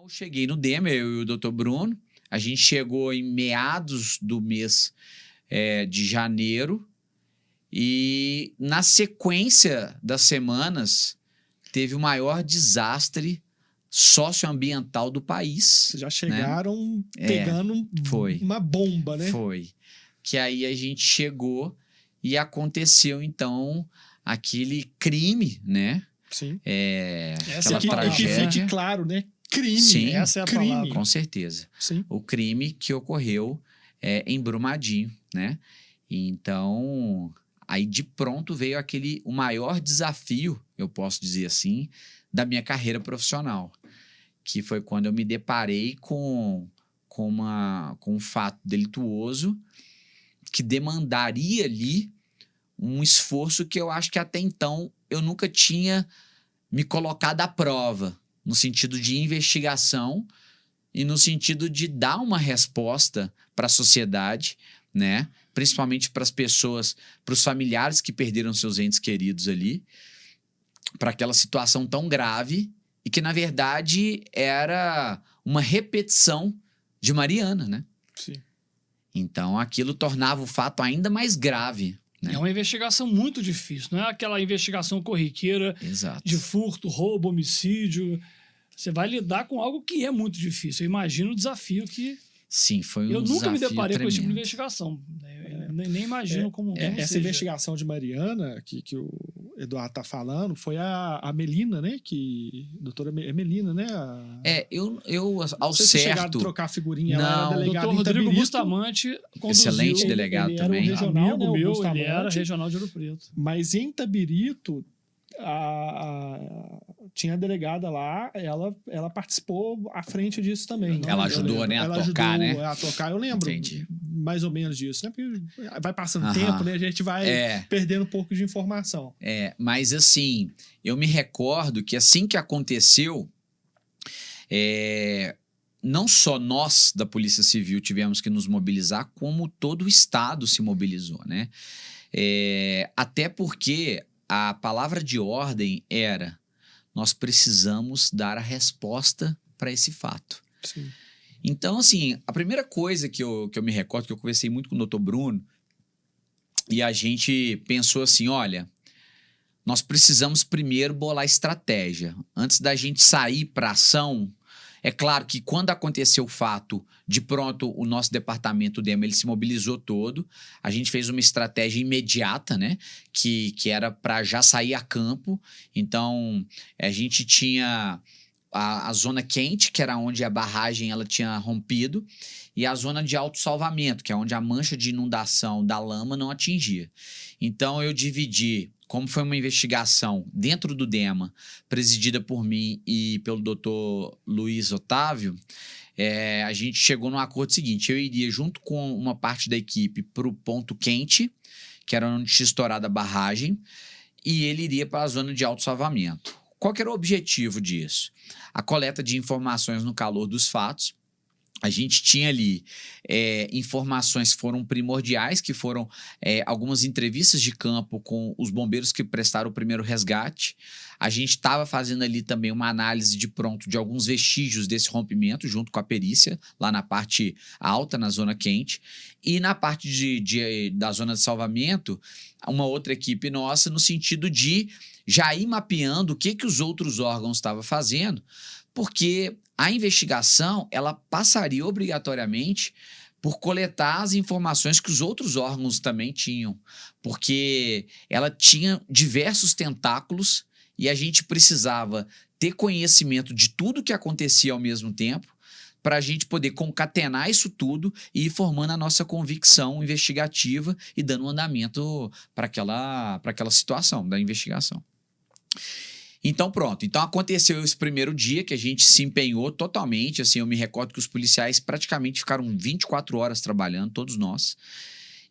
eu cheguei no DEMA, eu e o Dr. Bruno. A gente chegou em meados do mês de janeiro e, na sequência das semanas, teve o maior desastre socioambiental do país. Vocês já chegaram pegando uma bomba, né? Foi. Que aí a gente chegou e aconteceu, então, aquele crime, né? Sim. Aquela tragédia. Fique claro, né? Crime. Sim, essa é a palavra. Com certeza. Sim. O crime que ocorreu em Brumadinho, né? Então, aí de pronto veio o maior desafio, eu posso dizer assim, da minha carreira profissional, que foi quando eu me deparei com um fato delituoso que demandaria ali um esforço que eu acho que até então eu nunca tinha me colocado à prova, no sentido de investigação e no sentido de dar uma resposta para a sociedade, né? Principalmente para as pessoas, para os familiares que perderam seus entes queridos ali, para aquela situação tão grave e que, na verdade, era uma repetição de Mariana, né? Sim. Então, aquilo tornava o fato ainda mais grave. Né? É uma investigação muito difícil, não é aquela investigação corriqueira. Exato. De furto, roubo, homicídio. Você vai lidar com algo que é muito difícil. Eu imagino o desafio que... Sim, foi um Eu nunca me desafio deparei com esse tipo de tremendo. investigação. Nem imagino como Essa seja. investigação de Mariana, que o Eduardo está falando, foi a Melina, né? Doutora Melina, né? Eu ao Vocês chegaram a certo... trocar figurinha, Não. ela era O delegada doutor em Rodrigo Itabirito. Bustamante conduziu. Excelente delegado ele era também. o regional, Amigo né, o meu, Bustamante. ele era regional de Ouro Preto. Mas em Itabirito, tinha a delegada lá, ela participou à frente disso também. Ela ajudou, né, a tocar, né? A tocar, eu lembro. Entendi. Mais ou menos disso, né? Porque vai passando Aham. tempo, né? A gente vai perdendo um pouco de informação. Mas assim, eu me recordo que assim que aconteceu, não só nós da Polícia Civil tivemos que nos mobilizar, como todo o Estado se mobilizou, né? Até porque a palavra de ordem era: nós precisamos dar a resposta para esse fato. Sim. Então, assim, a primeira coisa que eu me recordo, que eu conversei muito com o Dr. Bruno, e a gente pensou assim, olha, nós precisamos primeiro bolar estratégia. Antes da gente sair para ação, é claro que quando aconteceu o fato, de pronto o nosso departamento DEMA ele se mobilizou todo, a gente fez uma estratégia imediata, né, que era para já sair a campo. Então, a gente tinha a zona quente, que era onde a barragem ela tinha rompido, e a zona de autossalvamento, que é onde a mancha de inundação da lama não atingia. Então, eu dividi, como foi uma investigação dentro do DEMA, presidida por mim e pelo Dr. Luiz Otávio, a gente chegou num acordo seguinte: eu iria junto com uma parte da equipe para o ponto quente, que era onde tinha estourado a barragem, e ele iria para a zona de autossalvamento. Qual que era o objetivo disso? A coleta de informações no calor dos fatos. A gente tinha ali informações que foram primordiais, que foram algumas entrevistas de campo com os bombeiros que prestaram o primeiro resgate. A gente estava fazendo ali também uma análise de pronto de alguns vestígios desse rompimento, junto com a perícia, lá na parte alta, na zona quente. E na parte da zona de salvamento, uma outra equipe nossa, no sentido de já ir mapeando o que os outros órgãos estavam fazendo, porque a investigação ela passaria obrigatoriamente por coletar as informações que os outros órgãos também tinham, porque ela tinha diversos tentáculos e a gente precisava ter conhecimento de tudo que acontecia ao mesmo tempo para a gente poder concatenar isso tudo e ir formando a nossa convicção investigativa e dando um andamento para aquela situação da investigação. Então pronto, então aconteceu esse primeiro dia que a gente se empenhou totalmente, assim, eu me recordo que os policiais praticamente ficaram 24 horas trabalhando, todos nós,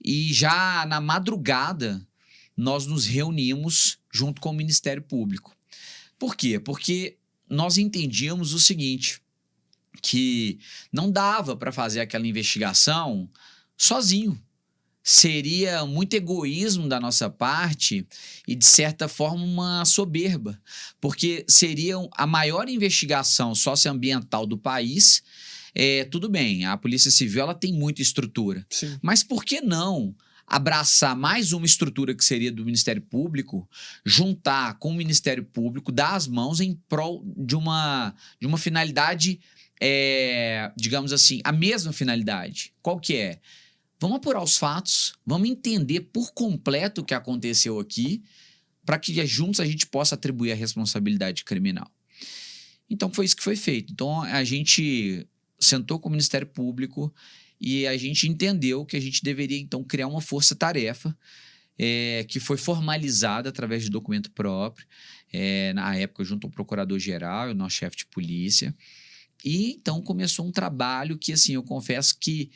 e já na madrugada nós nos reunimos junto com o Ministério Público. Por quê? Porque nós entendíamos o seguinte, que não dava para fazer aquela investigação sozinho, seria muito egoísmo da nossa parte e, de certa forma, uma soberba, porque seria a maior investigação socioambiental do país. Tudo bem, a Polícia Civil ela tem muita estrutura, Sim. mas por que não abraçar mais uma estrutura que seria do Ministério Público, juntar com o Ministério Público, dar as mãos em prol de uma finalidade, digamos assim, a mesma finalidade. Qual que é? Vamos apurar os fatos, vamos entender por completo o que aconteceu aqui, para que juntos a gente possa atribuir a responsabilidade criminal. Então foi isso que foi feito. Então a gente sentou com o Ministério Público e a gente entendeu que a gente deveria, então, criar uma força-tarefa que foi formalizada através de documento próprio, na época, junto ao procurador-geral e o nosso chefe de polícia. E, então, começou um trabalho que, assim, eu confesso que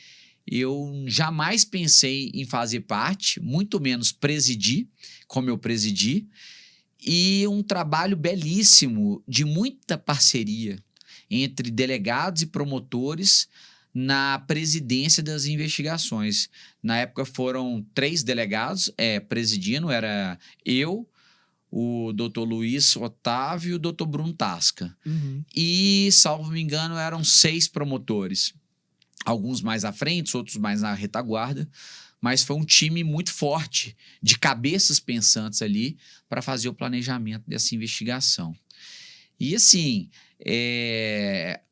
eu jamais pensei em fazer parte, muito menos presidir, como eu presidi, e um trabalho belíssimo de muita parceria entre delegados e promotores na presidência das investigações. Na época foram 3 delegados presidindo, era eu, o doutor Luiz Otávio e o doutor Bruno Tasca. Uhum. E, salvo me engano, eram 6 promotores. Alguns mais à frente, outros mais na retaguarda, mas foi um time muito forte, de cabeças pensantes ali, para fazer o planejamento dessa investigação. E, assim,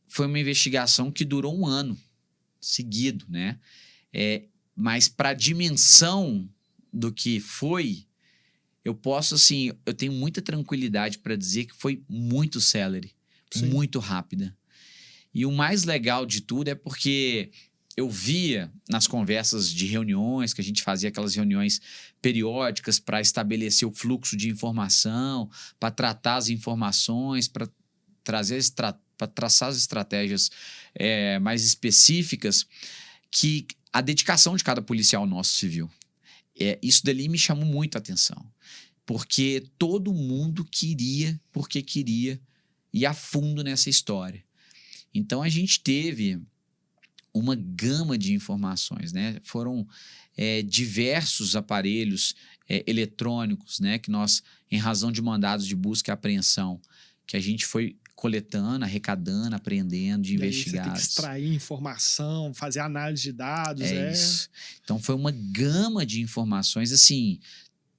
foi uma investigação que durou 1 ano seguido, né? Mas para a dimensão do que foi, eu posso, assim, eu tenho muita tranquilidade para dizer que foi muito célere, Sim. muito rápida. E o mais legal de tudo é porque eu via nas conversas de reuniões, que a gente fazia aquelas reuniões periódicas para estabelecer o fluxo de informação, para tratar as informações, para traçar as estratégias mais específicas, que a dedicação de cada policial nosso civil. Isso dali me chamou muito a atenção, porque todo mundo queria, porque queria ir a fundo nessa história. Então, a gente teve uma gama de informações, né? Foram diversos aparelhos eletrônicos, né? Que nós, em razão de mandados de busca e apreensão, que a gente foi coletando, arrecadando, apreendendo de investigados. Você tem que extrair informação, fazer análise de dados. Isso. Então, foi uma gama de informações, assim,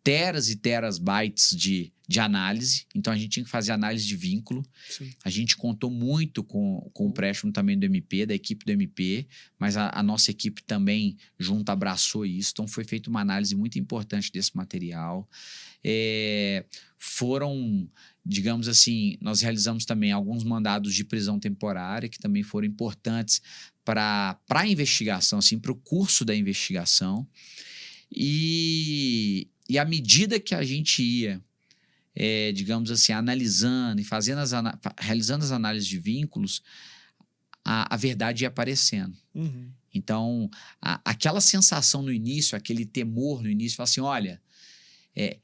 teras e teras bytes de análise. Então, a gente tinha que fazer análise de vínculo. Sim. A gente contou muito com o empréstimo também do MP, da equipe do MP, mas a nossa equipe também junto abraçou isso. Então, foi feita uma análise muito importante desse material. Foram, digamos assim, nós realizamos também alguns mandados de prisão temporária, que também foram importantes para a investigação, assim, para o curso da investigação. E à medida que a gente ia, digamos assim, analisando e realizando as análises de vínculos, a verdade ia aparecendo. Uhum. Então, aquela sensação no início, aquele temor no início, fala assim, olha,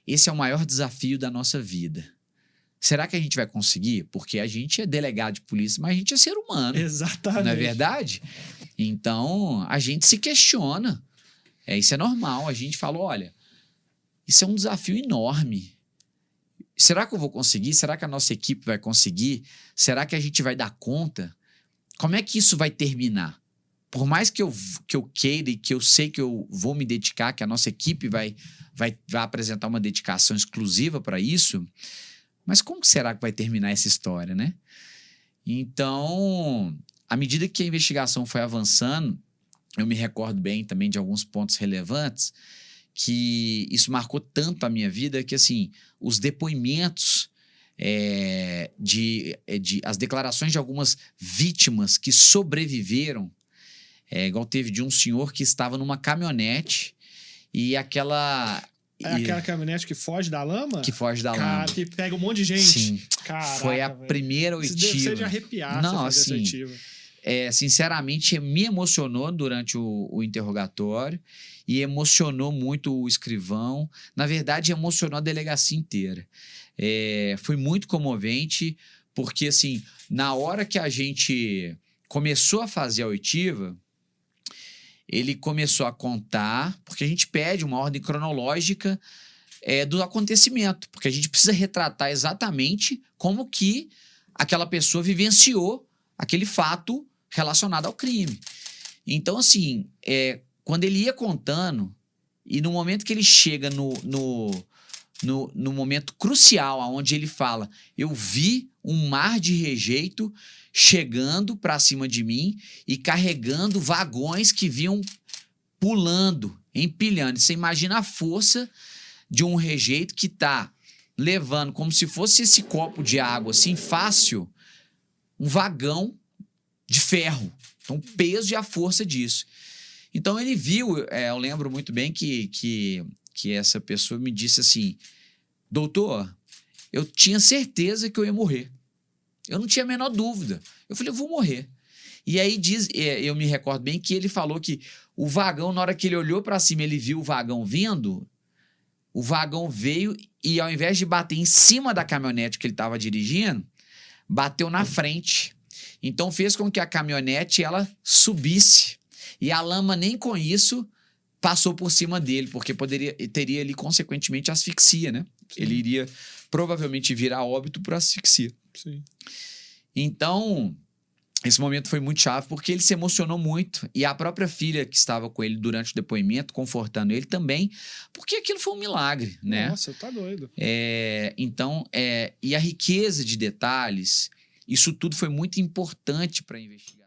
esse é o maior desafio da nossa vida. Será que a gente vai conseguir? Porque a gente é delegado de polícia, mas a gente é ser humano. Exatamente. Não é verdade? Então, a gente se questiona. Isso é normal. A gente fala, olha, isso é um desafio enorme. Será que eu vou conseguir? Será que a nossa equipe vai conseguir? Será que a gente vai dar conta? Como é que isso vai terminar? Por mais que eu queira e que eu sei que eu vou me dedicar, que a nossa equipe vai apresentar uma dedicação exclusiva para isso, mas como será que vai terminar essa história, né? Então, à medida que a investigação foi avançando, eu me recordo bem também de alguns pontos relevantes, que isso marcou tanto a minha vida que, assim, os depoimentos, as declarações de algumas vítimas que sobreviveram, igual teve de um senhor que estava numa caminhonete e aquela caminhonete que foge da lama? Que foge da lama. Cara, que pega um monte de gente. Sim. Caraca, foi a velho. primeira Isso oitiva. deve ser de arrepiar. Não, você fazer essa assim, oitiva. Sinceramente, me emocionou durante o interrogatório e emocionou muito o escrivão. Na verdade, emocionou a delegacia inteira. Foi muito comovente, porque, assim, na hora que a gente começou a fazer a oitiva, ele começou a contar, porque a gente pede uma ordem cronológica do acontecimento, porque a gente precisa retratar exatamente como que aquela pessoa vivenciou aquele fato relacionado ao crime. Então, assim, quando ele ia contando, e no momento que ele chega no momento crucial, onde ele fala, eu vi um mar de rejeito chegando para cima de mim e carregando vagões que vinham pulando, empilhando. Você imagina a força de um rejeito que está levando, como se fosse esse copo de água, assim, fácil, um vagão de ferro. Então, o peso e a força disso. Então, ele viu, eu lembro muito bem que essa pessoa me disse assim, doutor, eu tinha certeza que eu ia morrer. Eu não tinha a menor dúvida. Eu falei, eu vou morrer. E aí, eu me recordo bem que ele falou que o vagão, na hora que ele olhou para cima, ele viu o vagão vindo, o vagão veio e ao invés de bater em cima da caminhonete que ele estava dirigindo, bateu na frente. Então, fez com que a caminhonete, ela subisse. E a lama, nem com isso, passou por cima dele, porque teria ali, consequentemente, asfixia, né? Sim. Ele iria provavelmente virar óbito por asfixia. Sim. Então, esse momento foi muito chave, porque ele se emocionou muito. E a própria filha que estava com ele durante o depoimento, confortando ele também, porque aquilo foi um milagre, né? Nossa, tá doido. Então, e a riqueza de detalhes, isso tudo foi muito importante para a investigação.